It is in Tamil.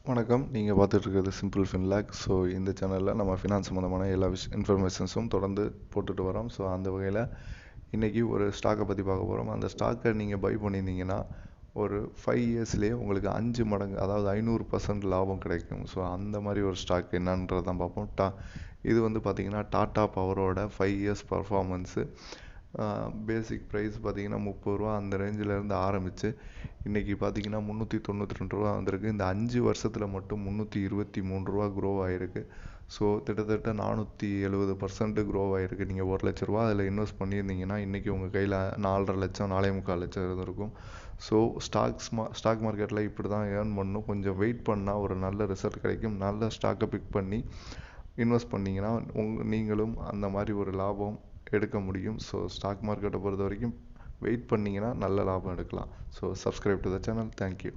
வணக்கம். நீங்கள் பார்த்துட்டு இருக்கிறது சிம்பிள் ஃபின்லாக். ஸோ இந்த சேனலில் நம்ம ஃபினான்ஸ் சம்மந்தமான எல்லா இன்ஃபர்மேஷன்ஸும் தொடர்ந்து போட்டுட்டு வரோம். ஸோ அந்த வகையில் இன்றைக்கி ஒரு ஸ்டாக்கை பற்றி பார்க்க போகிறோம். அந்த ஸ்டாக்கை நீங்கள் பை பண்ணியிருந்தீங்கன்னா ஒரு 5 இயர்ஸ்லேயே உங்களுக்கு 5 மடங்கு, அதாவது 500% லாபம் கிடைக்கும். ஸோ அந்த மாதிரி ஒரு ஸ்டாக் என்னன்றதான் பார்ப்போம். இது வந்து பார்த்திங்கன்னா டாடா பவரோட 5 இயர்ஸ் பர்ஃபார்மன்ஸு. பேசிக் ப்ரைஸ் பார்த்திங்கன்னா 30 ரூபா அந்த ரேஞ்சிலேருந்து ஆரம்பித்து இன்றைக்கி பார்த்திங்கன்னா 392 ரூபா வந்திருக்கு. இந்த 5 வருஷத்தில் மட்டும் 323 ரூபா க்ரோ ஆகிருக்கு. ஸோ கிட்டத்தட்ட 470% க்ரோ ஆகிருக்கு. நீங்கள் 1 லட்ச ரூபா அதில் இன்வெஸ்ட் பண்ணியிருந்தீங்கன்னா இன்றைக்கி உங்கள் கையில் 4.5 லட்சம் 4.25 லட்சம் இருந்திருக்கும். ஸோ ஸ்டாக் மார்க்கெட்டில் இப்படி தான் ஏர்ன் பண்ணணும். கொஞ்சம் வெயிட் பண்ணால் ஒரு நல்ல ரிசல்ட் கிடைக்கும். நல்ல ஸ்டாக்கை பிக் பண்ணி இன்வெஸ்ட் பண்ணிங்கன்னா நீங்களும் அந்த மாதிரி ஒரு லாபம் எடுக்க முடியும். ஸோ ஸ்டாக் மார்க்கெட்டை பொறுத்த வரைக்கும் வெயிட் பண்ணிங்கன்னா நல்ல லாபம் எடுக்கலாம். So subscribe to the channel. Thank you.